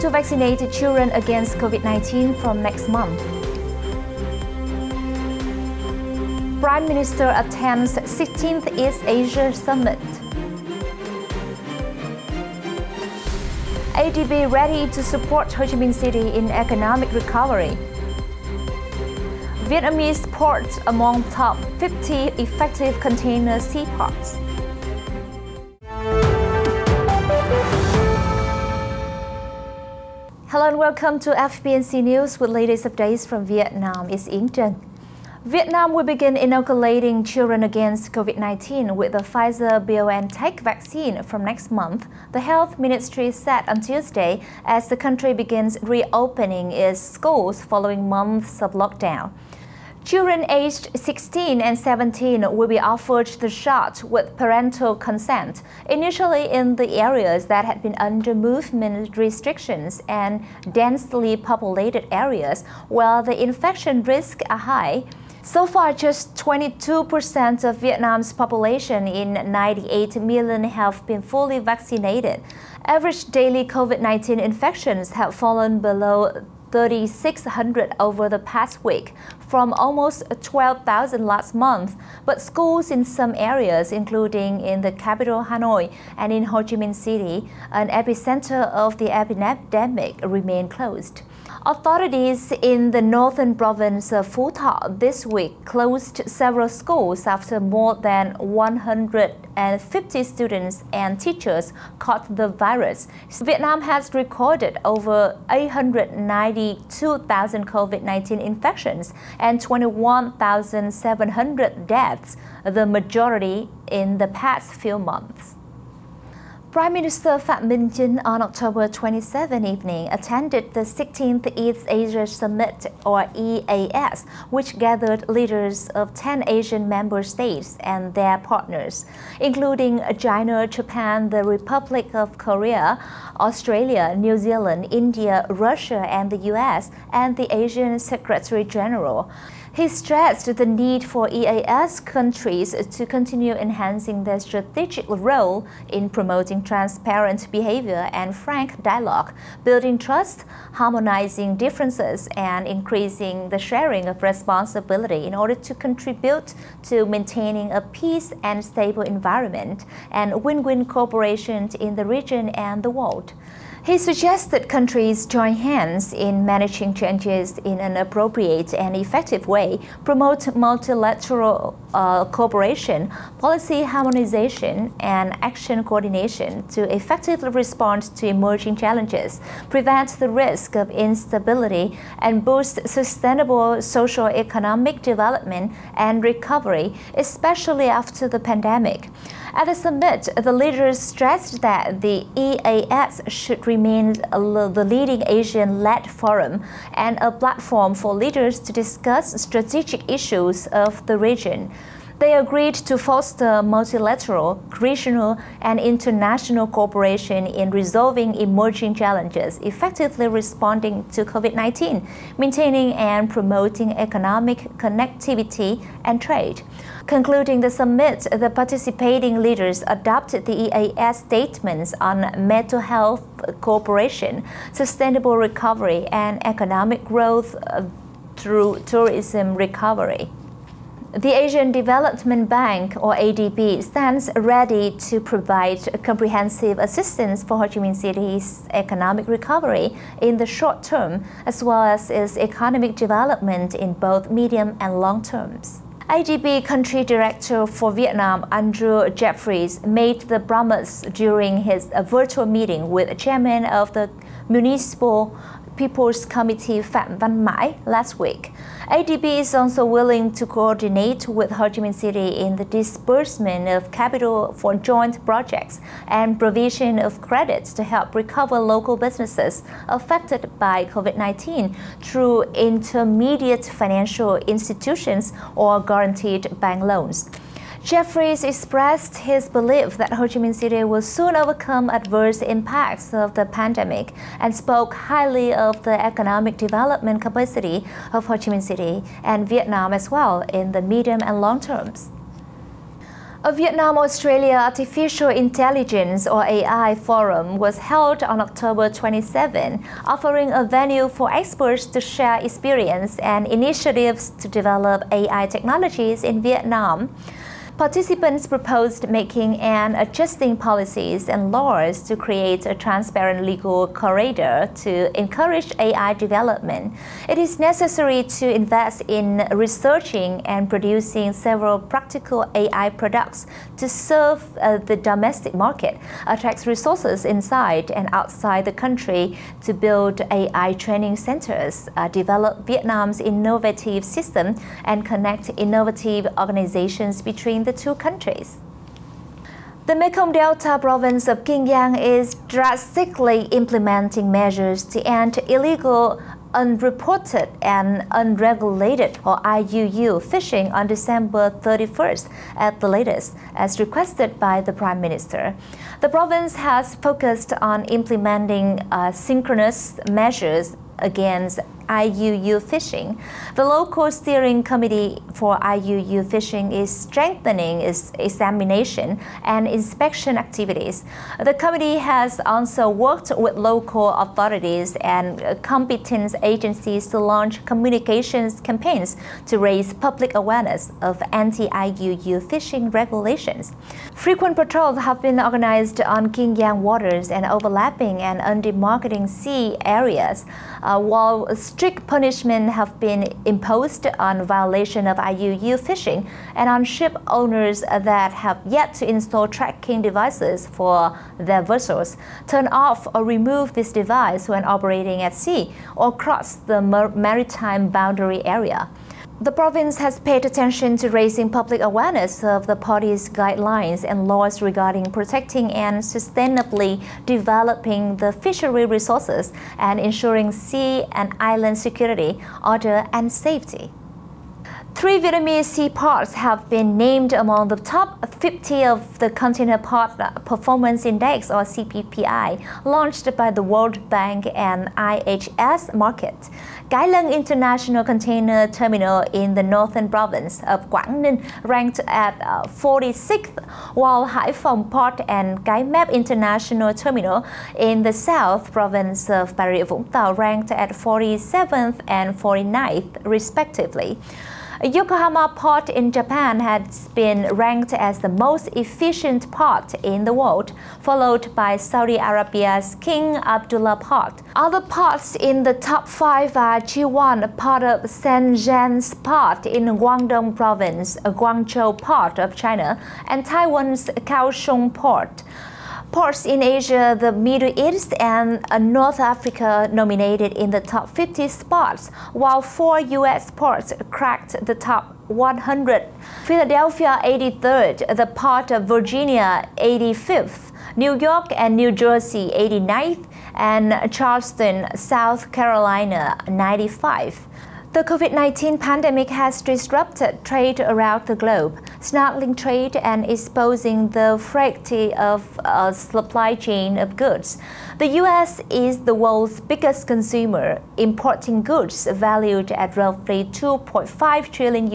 to vaccinate children against COVID-19 from next month. Prime Minister attends 16th East Asia Summit. ADB ready to support Ho Chi Minh City in economic recovery. Vietnamese ports among top 50 effective container seaports. Hello and welcome to FBNC News with latest updates from Vietnam. It's Kien Giang. Vietnam will begin inoculating children against COVID-19 with the Pfizer-BioNTech vaccine from next month, the Health Ministry said on Tuesday as the country begins reopening its schools following months of lockdown. Children aged 16 and 17 will be offered the shot with parental consent, initially in the areas that had been under movement restrictions and densely populated areas, where the infection risks are high. So far, just 22% of Vietnam's population in 98 million have been fully vaccinated. Average daily COVID-19 infections have fallen below 3,600 over the past week, from almost 12,000 last month, but schools in some areas, including in the capital Hanoi and in Ho Chi Minh City, an epicenter of the epidemic, remain closed. Authorities in the northern province of Phu Thọ this week closed several schools after more than 150 students and teachers caught the virus. Vietnam has recorded over 892,000 COVID-19 infections and 21,700 deaths, the majority in the past few months. Prime Minister MINH on October 27 evening attended the 16th East Asia Summit, or EAS, which gathered leaders of 10 Asian member states and their partners, including China, Japan, the Republic of Korea, Australia, New Zealand, India, Russia, and the US, and the Asian Secretary General. He stressed the need for EAS countries to continue enhancing their strategic role in promoting transparent behavior and frank dialogue, building trust, harmonizing differences, and increasing the sharing of responsibility in order to contribute to maintaining a peace and stable environment and win-win cooperation in the region and the world. He suggested countries join hands in managing changes in an appropriate and effective way, promote multilateral cooperation, policy harmonization, and action coordination to effectively respond to emerging challenges, prevent the risk of instability, and boost sustainable socio-economic development and recovery, especially after the pandemic. At the summit, the leaders stressed that the EAS should remain the leading Asian-led forum and a platform for leaders to discuss strategic issues of the region. They agreed to foster multilateral, regional, and international cooperation in resolving emerging challenges, effectively responding to COVID-19, maintaining and promoting economic connectivity and trade. Concluding the summit, the participating leaders adopted the EAS statements on mental health cooperation, sustainable recovery, and economic growth through tourism recovery. The Asian Development Bank, or ADB, stands ready to provide comprehensive assistance for Ho Chi Minh City's economic recovery in the short term, as well as its economic development in both medium and long terms. ADB Country Director for Vietnam, Andrew Jeffries, made the promise during his virtual meeting with Chairman of the Municipal People's Committee Phạm Văn Mãi last week. ADB is also willing to coordinate with Ho Chi Minh City in the disbursement of capital for joint projects and provision of credits to help recover local businesses affected by COVID-19 through intermediate financial institutions or guaranteed bank loans. Jeffries expressed his belief that Ho Chi Minh City will soon overcome adverse impacts of the pandemic and spoke highly of the economic development capacity of Ho Chi Minh City and Vietnam as well in the medium and long terms. A Vietnam-Australia Artificial Intelligence or AI Forum was held on October 27, offering a venue for experts to share experience and initiatives to develop AI technologies in Vietnam. Participants proposed making and adjusting policies and laws to create a transparent legal corridor to encourage AI development. It is necessary to invest in researching and producing several practical AI products to serve the domestic market, attract resources inside and outside the country to build AI training centers, develop Vietnam's innovative system, and connect innovative organizations between the two countries. The Mekong Delta province of Kien Giang is drastically implementing measures to end illegal, unreported and unregulated or IUU fishing on December 31st at the latest, as requested by the Prime Minister. The province has focused on implementing synchronous measures against IUU fishing. The local steering committee for IUU fishing is strengthening its examination and inspection activities. The committee has also worked with local authorities and competent agencies to launch communications campaigns to raise public awareness of anti-IUU fishing regulations. Frequent patrols have been organized on Kien Giang waters and overlapping and undemarcated sea areas, while strict punishment have been imposed on violation of IUU fishing and on ship owners that have yet to install tracking devices for their vessels, turn off or remove this device when operating at sea or cross the maritime boundary area. The province has paid attention to raising public awareness of the party's guidelines and laws regarding protecting and sustainably developing the fishery resources and ensuring sea and island security, order and safety. 3 Vietnamese seaports have been named among the top 50 of the Container Port Performance Index or CPPI, launched by the World Bank and IHS Market. Cái Lân International Container Terminal in the northern province of Quảng Ninh ranked at 46th, while Hải Phòng Port and Cái Mép International Terminal in the south province of Bà Rịa Vũng Tàu ranked at 47th and 49th, respectively. Yokohama Port in Japan has been ranked as the most efficient port in the world, followed by Saudi Arabia's King Abdullah Port. Other ports in the top 5 are Jiwon Port of Shenzhen's Port in Guangdong Province, Guangzhou Port of China, and Taiwan's Kaohsiung Port. Ports in Asia, the Middle East, and North Africa nominated in the top 50 spots, while 4 U.S. ports cracked the top 100. Philadelphia 83rd, the Port of Virginia 85th, New York and New Jersey 89th, and Charleston, South Carolina 95. The COVID-19 pandemic has disrupted trade around the globe, snagging trade and exposing the fragility of a supply chain of goods. The U.S. is the world's biggest consumer, importing goods valued at roughly $2.5 trillion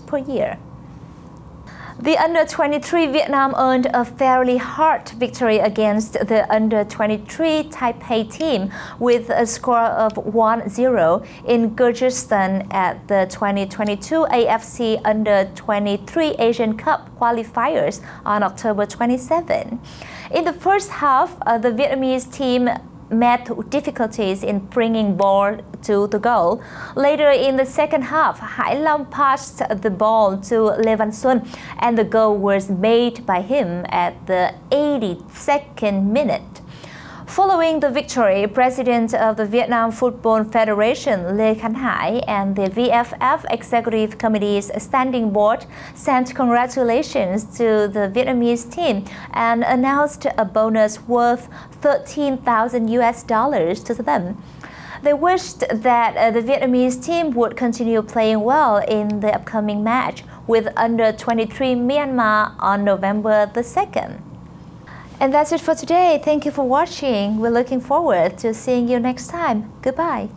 per year. The under-23 Vietnam earned a fairly hard victory against the under-23 Taipei team with a score of 1-0 in Kyrgyzstan at the 2022 AFC Under-23 Asian Cup qualifiers on October 27. In the first half, the Vietnamese team met difficulties in bringing ball to the goal. Later in the second half, Hải Long passed the ball to Lê Văn Xuân and the goal was made by him at the 82nd minute. Following the victory, President of the Vietnam Football Federation Lê Khánh Hải and the VFF Executive Committee's Standing Board sent congratulations to the Vietnamese team and announced a bonus worth $13,000 to them. They wished that the Vietnamese team would continue playing well in the upcoming match with under-23 Myanmar on November the 2nd. And that's it for today. Thank you for watching. We're looking forward to seeing you next time. Goodbye.